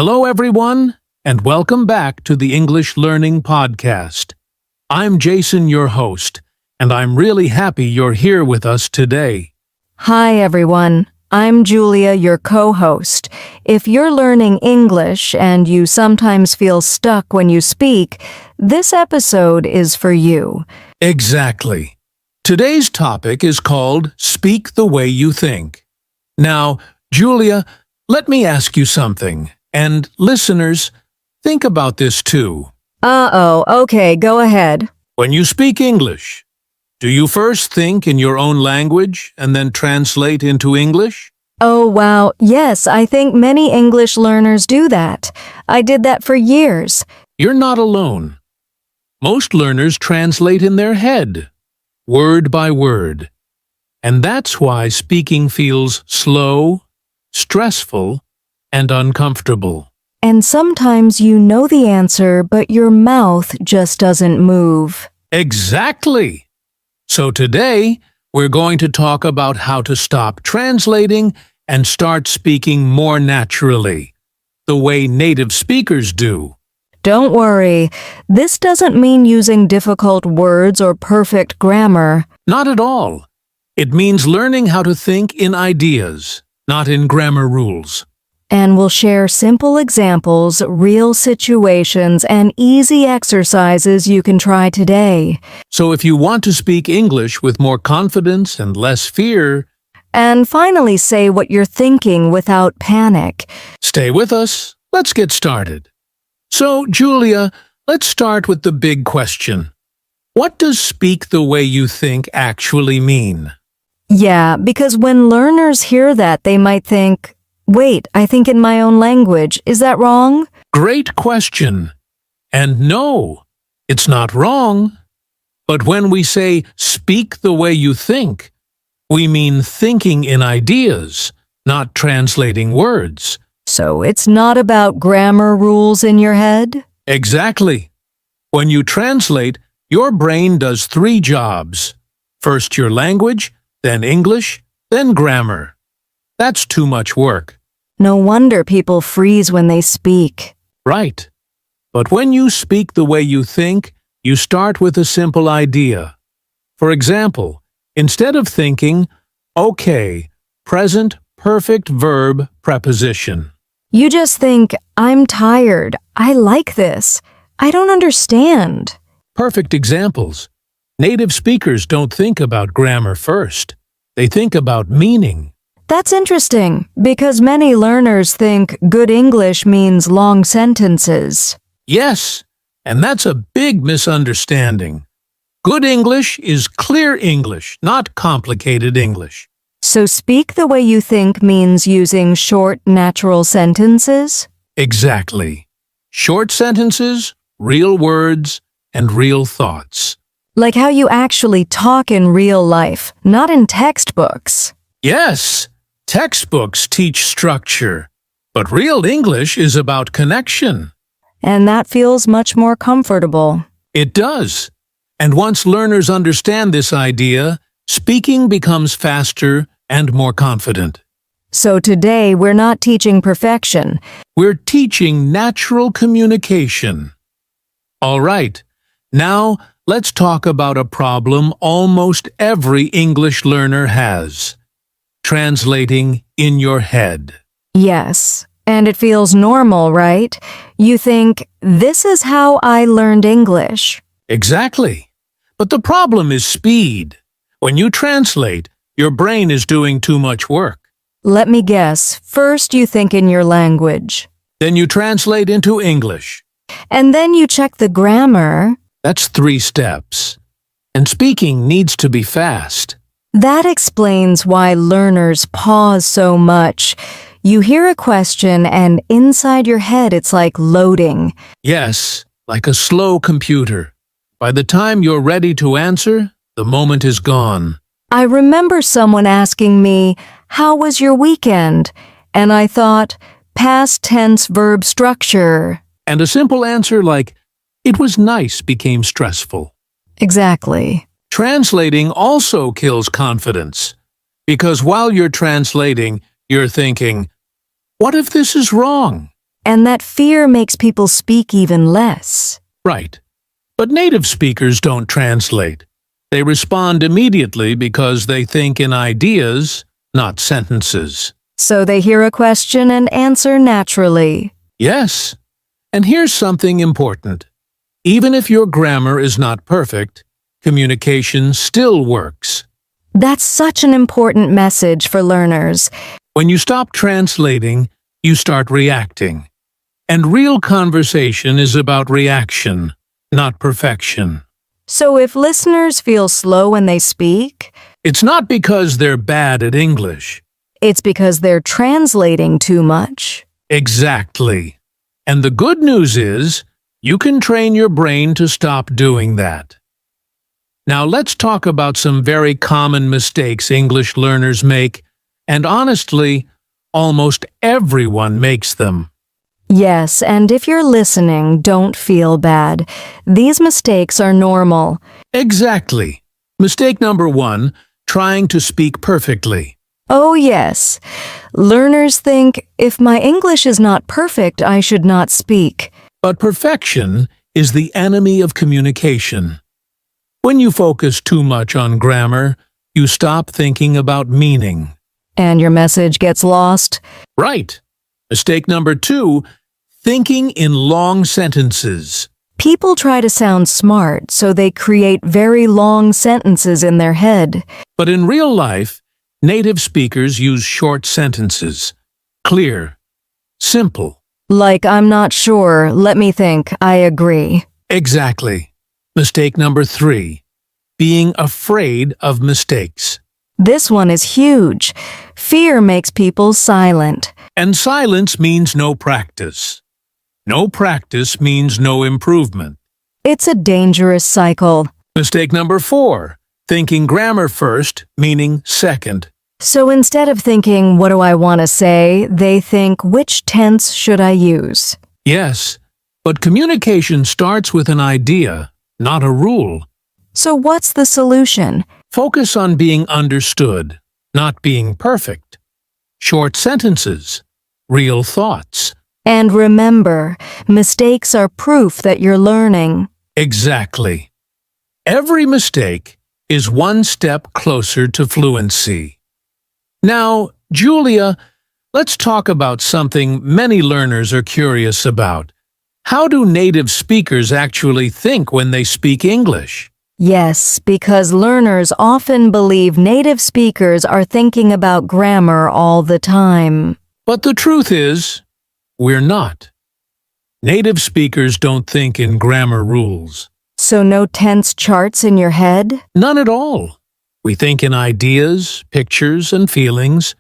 Hello, everyone, and welcome back to the English Learning Podcast. I'm Jason, your host, and I'm really happy you're here with us today. Hi, everyone. I'm Julia, your co-host. If you're learning English and you sometimes feel stuck when you speak, this episode is for you. Exactly. Today's topic is called Speak the Way You Think. Now, Julia, let me ask you something. And listeners, think about this too. Okay, go ahead. When you speak English, do you first think in your own language and then translate into English? Oh, wow. Yes, I think many English learners do that. I did that for years. You're not alone. Most learners translate in their head, word by word. And that's why speaking feels slow, stressful, and uncomfortable. And sometimes you know the answer, but your mouth just doesn't move. Exactly. So today, we're going to talk about how to stop translating and start speaking more naturally, the way native speakers do. Don't worry. This doesn't mean using difficult words or perfect grammar. Not at all. It means learning how to think in ideas, not in grammar rules. And we'll share simple examples, real situations, and easy exercises you can try today. So if you want to speak English with more confidence and less fear, and finally say what you're thinking without panic. Stay with us. Let's get started. So, Julia, let's start with the big question. What does speak the way you think actually mean? Yeah, because when learners hear that, they might think, wait, I think in my own language. Is that wrong? Great question. And no, it's not wrong. But when we say speak the way you think, we mean thinking in ideas, not translating words. So it's not about grammar rules in your head? Exactly. When you translate, your brain does 3 jobs. First your language, then English, then grammar. That's too much work. No wonder people freeze when they speak. Right. But when you speak the way you think, you start with a simple idea. For example, instead of thinking, okay, present perfect verb preposition. You just think, I'm tired. I like this. I don't understand. Perfect examples. Native speakers don't think about grammar first. They think about meaning. That's interesting, because many learners think good English means long sentences. Yes, and that's a big misunderstanding. Good English is clear English, not complicated English. So speak the way you think means using short, natural sentences? Exactly. Short sentences, real words, and real thoughts. Like how you actually talk in real life, not in textbooks. Yes, textbooks teach structure, but real English is about connection. And that feels much more comfortable. It does. And once learners understand this idea, speaking becomes faster and more confident. So today, we're not teaching perfection. We're teaching natural communication. All right, now let's talk about a problem almost every English learner has. Translating in your head. Yes, and it feels normal, right? You think, this is how I learned English. Exactly. But the problem is speed. When you translate, your brain is doing too much work. Let me guess. First you think in your language. Then you translate into English. And then you check the grammar. That's 3 steps. And speaking needs to be fast. That explains why learners pause so much. You hear a question and inside your head it's like loading. Yes, like a slow computer. By the time you're ready to answer, the moment is gone. I remember someone asking me, how was your weekend? And I thought, past tense verb structure. And a simple answer like, it was nice became stressful. Exactly. Translating also kills confidence. Because while you're translating, you're thinking, what if this is wrong? And that fear makes people speak even less. Right. But native speakers don't translate. They respond immediately because they think in ideas, not sentences. So they hear a question and answer naturally. Yes. And here's something important. Even if your grammar is not perfect, communication still works. That's such an important message for learners. When you stop translating, you start reacting. And real conversation is about reaction, not perfection. So if listeners feel slow when they speak, It's not because they're bad at English. it's because they're translating too much. Exactly. And the good news is, you can train your brain to stop doing that. Now let's talk about some very common mistakes English learners make, and honestly, almost everyone makes them. Yes, and if you're listening, don't feel bad. These mistakes are normal. Exactly. Mistake number 1, trying to speak perfectly. Oh, yes. Learners think, if my English is not perfect, I should not speak. But perfection is the enemy of communication. When you focus too much on grammar, you stop thinking about meaning. And your message gets lost. Right. Mistake number 2, thinking in long sentences. People try to sound smart, so they create very long sentences in their head. But in real life, native speakers use short sentences. Clear. Simple. Like, I'm not sure, let me think, I agree. Exactly. Mistake number 3, being afraid of mistakes. This one is huge. Fear makes people silent. And silence means no practice. No practice means no improvement. It's a dangerous cycle. Mistake number 4, thinking grammar first, meaning second. So instead of thinking, what do I want to say, they think, which tense should I use? Yes, but communication starts with an idea, not a rule. So what's the solution? Focus on being understood, not being perfect. Short sentences, real thoughts. And remember, mistakes are proof that you're learning. Exactly. Every mistake is one step closer to fluency. Now, Julia, let's talk about something many learners are curious about. How do native speakers actually think when they speak English? Yes, because learners often believe native speakers are thinking about grammar all the time. But the truth is, we're not. Native speakers don't think in grammar rules. So no tense charts in your head? None at all. We think in ideas, pictures, and feelings.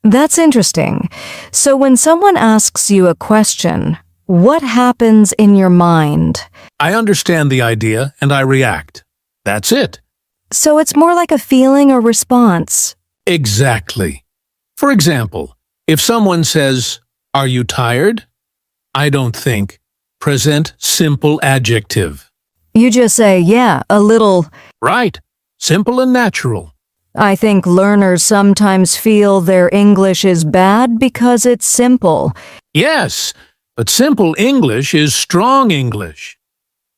That's interesting. So when someone asks you a question, what happens in your mind? I understand the idea and I react. That's it. So it's more like a feeling or response. Exactly. For example, if someone says, "Are you tired?" I don't think. Present simple adjective. You just say, yeah, a little. Right. Simple and natural. I think learners sometimes feel their English is bad because it's simple. Yes, but simple English is strong English.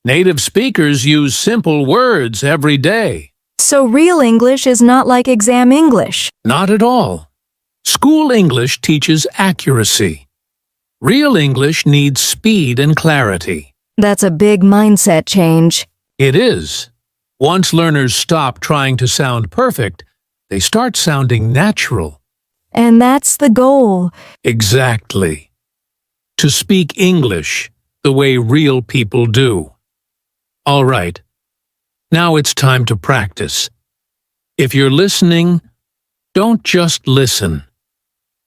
Native speakers use simple words every day. So real English is not like exam English. Not at all. School English teaches accuracy. Real English needs speed and clarity. That's a big mindset change. It is. Once learners stop trying to sound perfect, they start sounding natural. And that's the goal. Exactly. To speak English the way real people do. All right. Now it's time to practice. If you're listening, don't just listen.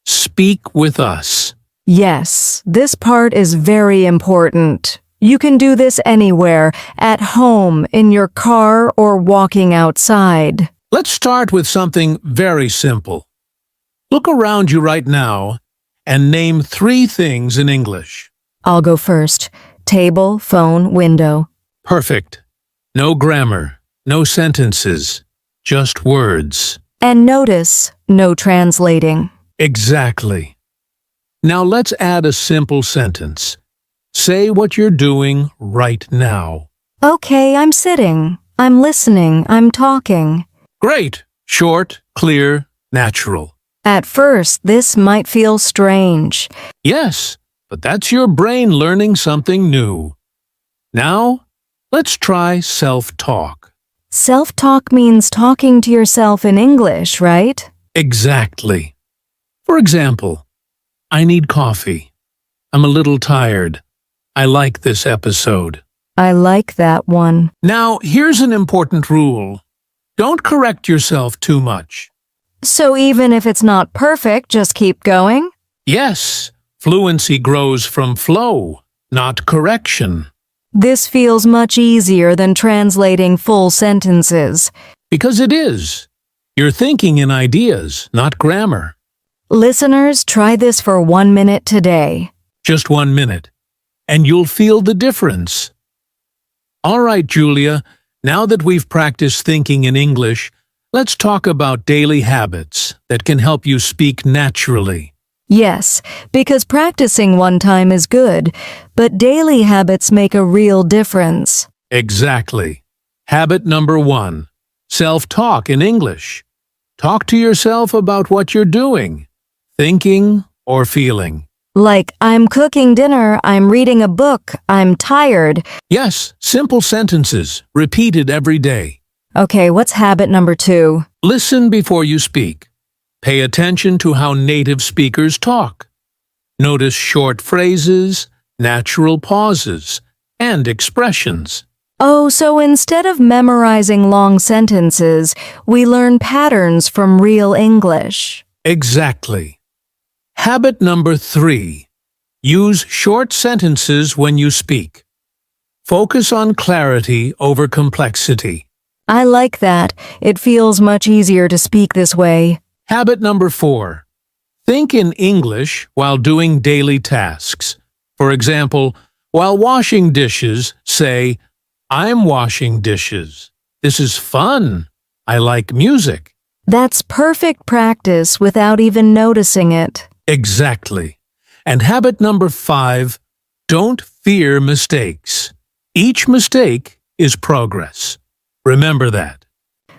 Speak with us. Yes, this part is very important. You can do this anywhere, at home, in your car, or walking outside. Let's start with something very simple. Look around you right now and name 3 things in English. I'll go first. Table, phone, window. Perfect. No grammar, no sentences, just words. And notice, no translating. Exactly. Now let's add a simple sentence. Say what you're doing right now. Okay, I'm sitting. I'm listening. I'm talking. Great! Short, clear, natural. At first, this might feel strange. Yes, but that's your brain learning something new. Now, let's try self-talk. Self-talk means talking to yourself in English, right? Exactly. For example, I need coffee. I'm a little tired. I like this episode. I like that one. Now, here's an important rule. Don't correct yourself too much. So even if it's not perfect, just keep going? Yes, fluency grows from flow, not correction. This feels much easier than translating full sentences. Because it is. You're thinking in ideas, not grammar. Listeners, try this for 1 minute today. Just 1 minute, and you'll feel the difference. All right, Julia, now that we've practiced thinking in English, let's talk about daily habits that can help you speak naturally. Yes, because practicing one time is good, but daily habits make a real difference. Exactly. Habit number 1. Self-talk in English. Talk to yourself about what you're doing, thinking, or feeling. Like, I'm cooking dinner, I'm reading a book, I'm tired. Yes, simple sentences, repeated every day. Okay, what's habit number 2? Listen before you speak. Pay attention to how native speakers talk. Notice short phrases, natural pauses, and expressions. Oh, so instead of memorizing long sentences, we learn patterns from real English. Exactly. Habit number 3. Use short sentences when you speak. Focus on clarity over complexity. I like that. It feels much easier to speak this way. Habit number 4. Think in English while doing daily tasks. For example, while washing dishes, say, I'm washing dishes. This is fun. I like music. That's perfect practice without even noticing it. Exactly. And habit number 5, don't fear mistakes. Each mistake is progress. Remember that.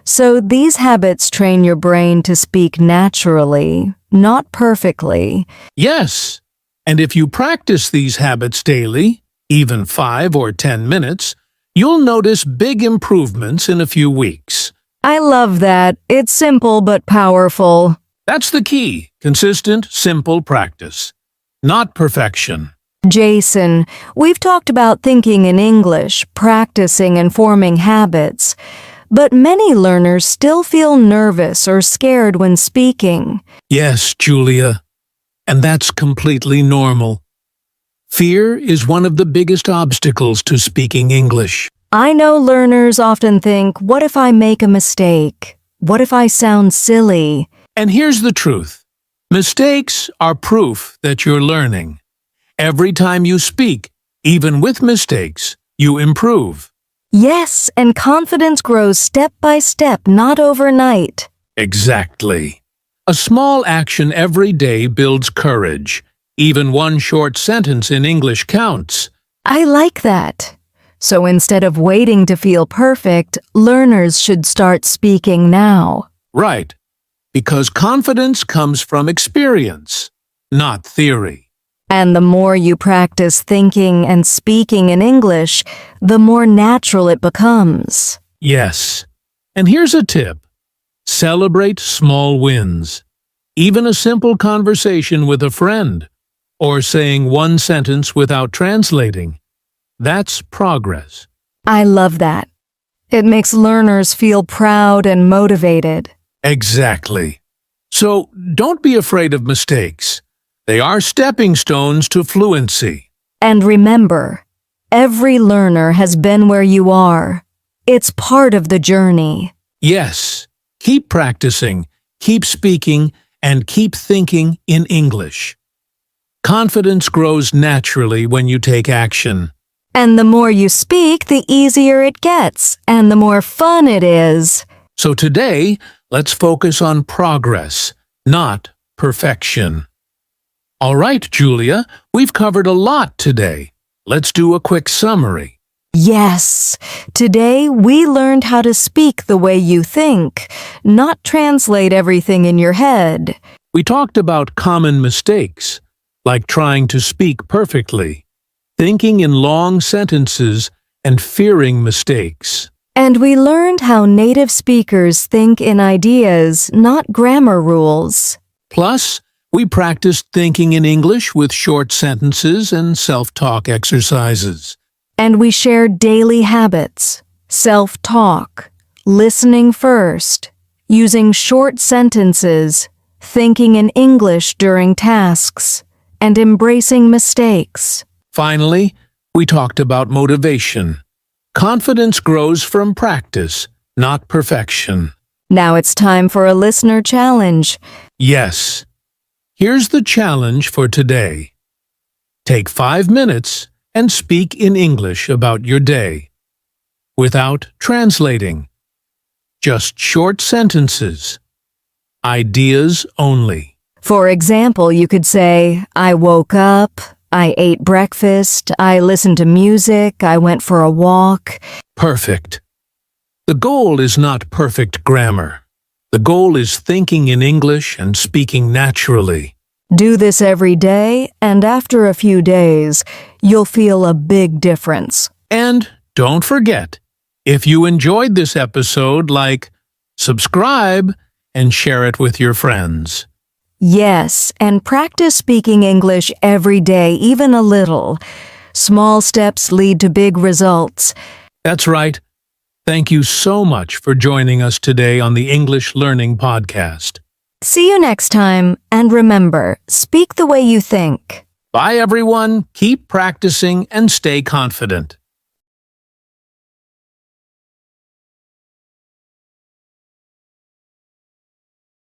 So these habits train your brain to speak naturally, not perfectly. Yes. And if you practice these habits daily, even 5 or 10 minutes, you'll notice big improvements in a few weeks. I love that. It's simple but powerful. That's the key. Consistent, simple practice. Not perfection. Jason, we've talked about thinking in English, practicing and forming habits, but many learners still feel nervous or scared when speaking. Yes, Julia. And that's completely normal. Fear is one of the biggest obstacles to speaking English. I know learners often think, what if I make a mistake? What if I sound silly? And here's the truth. Mistakes are proof that you're learning. Every time you speak, even with mistakes, you improve. Yes, and confidence grows step by step, not overnight. Exactly. A small action every day builds courage. Even one short sentence in English counts. I like that. So instead of waiting to feel perfect, learners should start speaking now. Right. Because confidence comes from experience, not theory. And the more you practice thinking and speaking in English, the more natural it becomes. Yes. And here's a tip. Celebrate small wins. Even a simple conversation with a friend, or saying one sentence without translating. That's progress. I love that. It makes learners feel proud and motivated. Exactly. So don't be afraid of mistakes. They are stepping stones to fluency. And remember, every learner has been where you are. It's part of the journey. Yes, keep practicing, keep speaking, and keep thinking in English. Confidence grows naturally when you take action. And the more you speak, the easier it gets, and the more fun it is. So today, let's focus on progress, not perfection. All right, Julia, we've covered a lot today. Let's do a quick summary. Yes, today we learned how to speak the way you think, not translate everything in your head. We talked about common mistakes, like trying to speak perfectly, thinking in long sentences, and fearing mistakes. And we learned how native speakers think in ideas, not grammar rules. Plus, we practiced thinking in English with short sentences and self-talk exercises. And we shared daily habits, self-talk, listening first, using short sentences, thinking in English during tasks, and embracing mistakes. Finally, we talked about motivation. Confidence grows from practice, not perfection. Now it's time for a listener challenge. Yes. Here's the challenge for today. Take 5 minutes and speak in English about your day, without translating. Just short sentences. Ideas only. For example, you could say, I woke up, I ate breakfast, I listened to music, I went for a walk. Perfect. The goal is not perfect grammar. The goal is thinking in English and speaking naturally. Do this every day, and after a few days, you'll feel a big difference. And don't forget, if you enjoyed this episode, subscribe and share it with your friends. Yes, and practice speaking English every day, even a little. Small steps lead to big results. That's right. Thank you so much for joining us today on the English Learning Podcast. See you next time, and remember, speak the way you think. Bye, everyone. Keep practicing and stay confident.